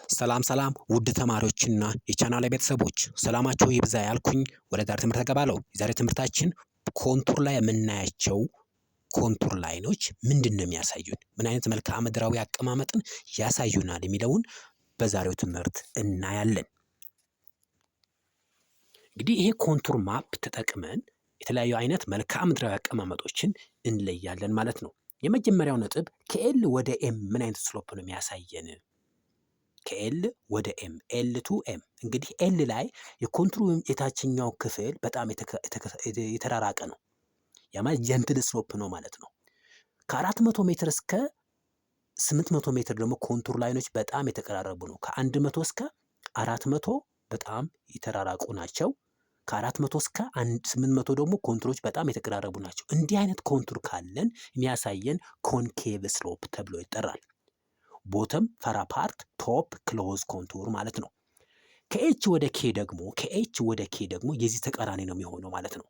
ሰላም ሰላም ውድ ተማሪዎችና የቻናሌ ቤተሰቦች ሰላማችሁ ይብዛ ያልኩኝ ወደ ዛሬ ትምህርት እገባለሁ። የዛሬ ትምህርታችን ኮንቱር ላይ የምናያቸው ኮንቱር ላይኖች ምንድነው የሚያሳዩን፣ ምን አይነት መልክዓ ምድራዊ አቀማመጥን ያሳዩናል የሚለውን በዛሬው ትምህርት እናያለን። እንግዲህ ይሄ ኮንቱር ማፕ ተጠቅመን የተለያዩ አይነት መልክዓ ምድራዊ አቀማመጦችን እንለያለን ማለት ነው። የመጀመሪያው ነጥብ ከኤል ወደ ኤም ምን አይነት ስሎፕ ነው የሚያሳየን? ከኤል ወደ ኤም ኤል ቱ ኤም። እንግዲህ ኤል ላይ የኮንቱሩ የታችኛው ክፍል በጣም የተራራቀ ነው። ያ ማለት ጀንትል ስሎፕ ነው ማለት ነው። ከ400 ሜትር እስከ 800 ሜትር ደግሞ ኮንቱር ላይኖች በጣም የተቀራረቡ ነው። ከ100 እስከ 400 በጣም የተራራቁ ናቸው። ከ400 እስከ 800 ደግሞ ኮንቱሮች በጣም የተቀራረቡ ናቸው። እንዲህ አይነት ኮንቱር ካለን የሚያሳየን ኮንኬቭ ስሎፕ ተብሎ ይጠራል። ቦተም ፈር አፓርት ቶፕ ክሎዝ ኮንቱር ማለት ነው። ከኤች ወደ ኬ ደግሞ የዚህ ተቃራኒ ነው የሚሆነው ማለት ነው።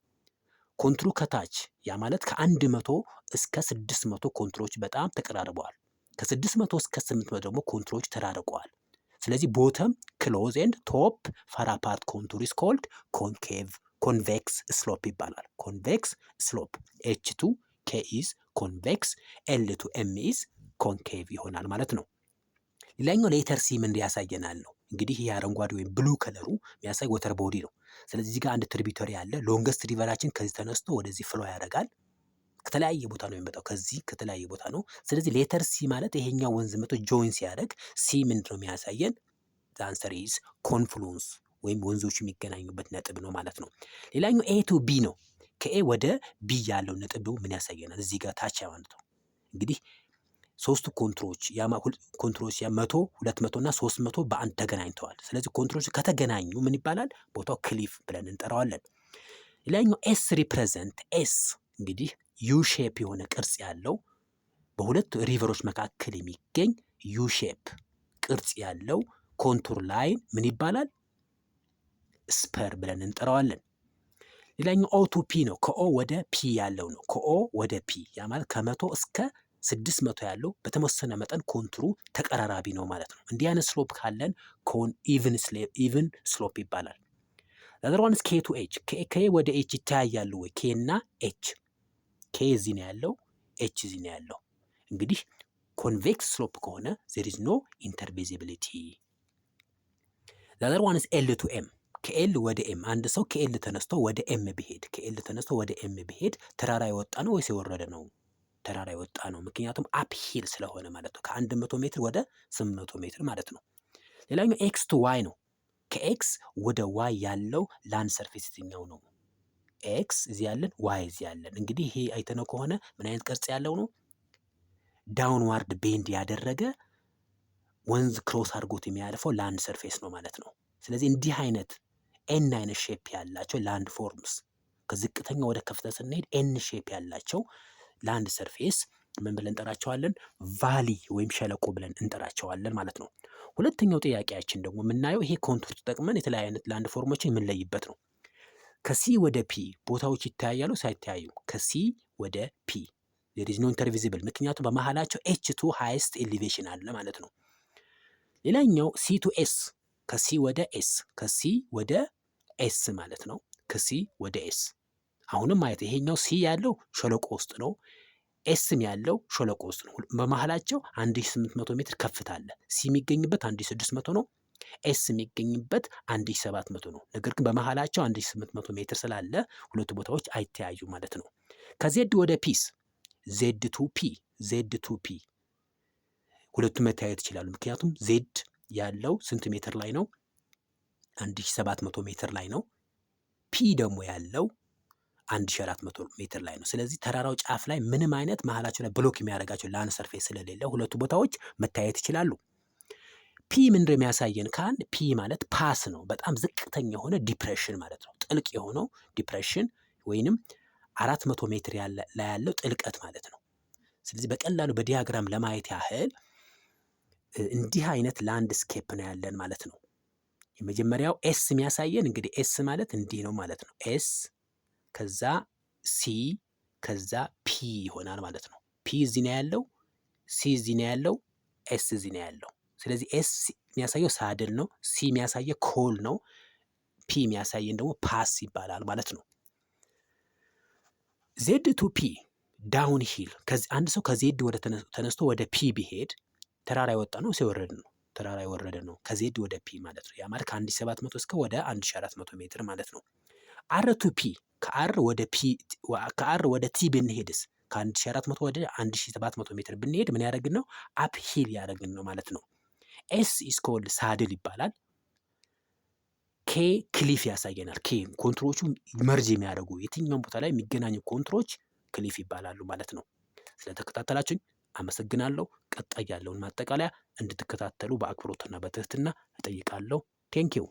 ኮንቱሩ ከታች ያ ማለት ከ100 እስከ 600 ኮንቱሮች በጣም ተቀራርበዋል። ከ600 እስከ 800 ደግሞ ኮንቱሮች ተራርቀዋል። ስለዚህ ቦተም ክሎዝ ኤንድ ቶፕ ፈር አፓርት ኮንቱር ኢዝ ኮልድ ኮንቬክስ ስሎፕ ይባላል። ኮንቬክስ ስሎፕ ኤች ቱ ኬ ኢዝ ኮንቬክስ፣ ኤል ቱ ኤም ኢዝ ኮንኬቭ ይሆናል ማለት ነው። ሌላኛው ሌተር ሲ ምን ያሳየናል ነው። እንግዲህ ይህ አረንጓዴ ወይም ብሉ ከለሩ የሚያሳይ ወተር ቦዲ ነው። ስለዚህ እዚህ ጋር አንድ ትሪቢዩተሪ አለ። ሎንገስት ሪቨራችን ከዚህ ተነስቶ ወደዚህ ፍሎ ያደርጋል። ከተለያየ ቦታ ነው የሚመጣው፣ ከዚህ ከተለያየ ቦታ ነው። ስለዚህ ሌተር ሲ ማለት ይሄኛው ወንዝ መጥቶ ጆይን ሲያደርግ ሲ ምንድን ነው የሚያሳየን? አንሰር ኢዝ ኮንፍሉንስ ወይም ወንዞች የሚገናኙበት ነጥብ ነው ማለት ነው። ሌላኛው ኤ ቱ ቢ ነው። ከኤ ወደ ቢ ያለው ነጥብ ምን ያሳየናል? እዚህ ጋር ታች ማለት ነው። እንግዲህ ሶስቱ ኮንቱሮች 100፣ 200 እና 300 በአንድ ተገናኝተዋል። ስለዚህ ኮንቱሮች ከተገናኙ ምን ይባላል? ቦታው ክሊፍ ብለን እንጠራዋለን። ሌላኛው ኤስ ሪፕሬዘንት ኤስ እንግዲህ ዩ ሼፕ የሆነ ቅርጽ ያለው በሁለት ሪቨሮች መካከል የሚገኝ ዩ ሼፕ ቅርጽ ያለው ኮንቱር ላይን ምን ይባላል? ስፐር ብለን እንጠራዋለን። ሌላኛው ኦ ቱ ፒ ነው። ከኦ ወደ ፒ ያለው ነው። ከኦ ወደ ፒ ያ ማለት ከ100 እስከ 600 ያለው በተወሰነ መጠን ኮንቱሩ ተቀራራቢ ነው ማለት ነው። እንዲህ አይነት ስሎፕ ካለን ኢቭን ስሎፕ ይባላል። ዘር ዋንስ ኬ ቱ ኤች ከኤ ወደ ኤች ይተያያሉ ወይ? ኬ እና ኤች ኬ እዚህ ነው ያለው፣ ኤች እዚህ ነው ያለው። እንግዲህ ኮንቬክስ ስሎፕ ከሆነ ዜር ኢዝ ኖ ኢንተርቪዚቢሊቲ። ዘር ዋንስ ኤል ቱ ኤም ከኤል ወደ ኤም አንድ ሰው ከኤል ተነስቶ ወደ ኤም ቢሄድ ተራራ የወጣ ነው ወይስ የወረደ ነው? ተራራ የወጣ ነው። ምክንያቱም አፕ ሂል ስለሆነ ማለት ነው። ከ100 ሜትር ወደ 800 ሜትር ማለት ነው። ሌላኛው ኤክስ ቱ ዋይ ነው። ከኤክስ ወደ ዋይ ያለው ላንድ ሰርፌስ የትኛው ነው? ኤክስ እዚህ ያለን፣ ዋይ እዚህ ያለን። እንግዲህ ይሄ አይተነው ከሆነ ምን አይነት ቅርጽ ያለው ነው? ዳውንዋርድ ቤንድ ያደረገ ወንዝ ክሮስ አድርጎት የሚያልፈው ላንድ ሰርፌስ ነው ማለት ነው። ስለዚህ እንዲህ አይነት ኤን አይነት ሼፕ ያላቸው ላንድ ፎርምስ ከዝቅተኛ ወደ ከፍታ ስንሄድ ኤን ሼፕ ያላቸው ላንድ ሰርፌስ ምን ብለን እንጠራቸዋለን? ቫሊ ወይም ሸለቆ ብለን እንጠራቸዋለን ማለት ነው። ሁለተኛው ጥያቄያችን ደግሞ የምናየው ይሄ ኮንቱር ተጠቅመን የተለያዩ አይነት ላንድ ፎርሞችን የምንለይበት ነው። ከሲ ወደ ፒ ቦታዎች ይተያያሉ ሳይተያዩ? ከሲ ወደ ፒ there is no intervisible ምክንያቱም በመሃላቸው ኤች ቱ ሃይስት ኤሊቬሽን አለ ማለት ነው። ሌላኛው ሲ ቱ ኤስ ከሲ ወደ ኤስ፣ ከሲ ወደ ኤስ ማለት ነው። ከሲ ወደ ኤስ አሁንም ማየት ይሄኛው ሲ ያለው ሸለቆ ውስጥ ነው። ኤስም ያለው ሸለቆ ውስጥ ነው። በመሃላቸው 1800 ሜትር ከፍታ አለ። ሲ የሚገኝበት 1600 ነው። ኤስ የሚገኝበት 1700 ነው። ነገር ግን በመሃላቸው 1800 ሜትር ስላለ ሁለቱ ቦታዎች አይተያዩ ማለት ነው። ከዜድ ወደ ፒስ ዜድ ቱ ፒ ሁለቱ መተያየት ይችላሉ። ምክንያቱም ዜድ ያለው ስንት ሜትር ላይ ነው? 1700 ሜትር ላይ ነው። ፒ ደግሞ ያለው 1400 ሜትር ላይ ነው። ስለዚህ ተራራው ጫፍ ላይ ምንም አይነት መሃላቸው ላይ ብሎክ የሚያደርጋቸው ላንድ ሰርፌስ ስለሌለ ሁለቱ ቦታዎች መታየት ይችላሉ። ፒ ምንድን ነው የሚያሳየን? ከአንድ ፒ ማለት ፓስ ነው። በጣም ዝቅተኛ የሆነ ዲፕሬሽን ማለት ነው። ጥልቅ የሆነው ዲፕሬሽን ወይንም 400 ሜትር ላይ ያለው ጥልቀት ማለት ነው። ስለዚህ በቀላሉ በዲያግራም ለማየት ያህል እንዲህ አይነት ላንድስኬፕ ነው ያለን ማለት ነው። የመጀመሪያው ኤስ የሚያሳየን እንግዲህ ኤስ ማለት እንዲህ ነው ማለት ነው። ኤስ ከዛ ሲ ከዛ ፒ ይሆናል ማለት ነው። ፒ እዚህ ነው ያለው፣ ሲ እዚህ ነው ያለው፣ ኤስ እዚህ ነው ያለው። ስለዚህ ኤስ የሚያሳየው ሳድል ነው። ሲ የሚያሳየው ኮል ነው። ፒ የሚያሳየን ደግሞ ፓስ ይባላል ማለት ነው። ዜድ ቱ ፒ ዳውን ሂል። አንድ ሰው ከዜድ ወደ ተነስቶ ወደ ፒ ቢሄድ ተራራ የወጣ ነው ሲወረድ ነው። ተራራ የወረደ ነው ከዜድ ወደ ፒ ማለት ነው። ያ ማለት ከ1700 እስከ ወደ 1400 ሜትር ማለት ነው። አር ቱ ፒ ከአር ወደ ቲ ብንሄድስ ከ1400 ወደ 1700 ሜትር ብንሄድ ምን ያደርግን ነው? አፕ ሂል ያደርግን ነው ማለት ነው። ኤስ ኢስ ኮልድ ሳድል ይባላል። ኬ ክሊፍ ያሳየናል። ኬ ኮንትሮቹ መርጅ የሚያደርጉ የትኛውም ቦታ ላይ የሚገናኙ ኮንትሮች ክሊፍ ይባላሉ ማለት ነው። ስለተከታተላችሁኝ አመሰግናለሁ። ቀጣይ ያለውን ማጠቃለያ እንድትከታተሉ በአክብሮትና በትህትና እጠይቃለሁ። ቴንኪው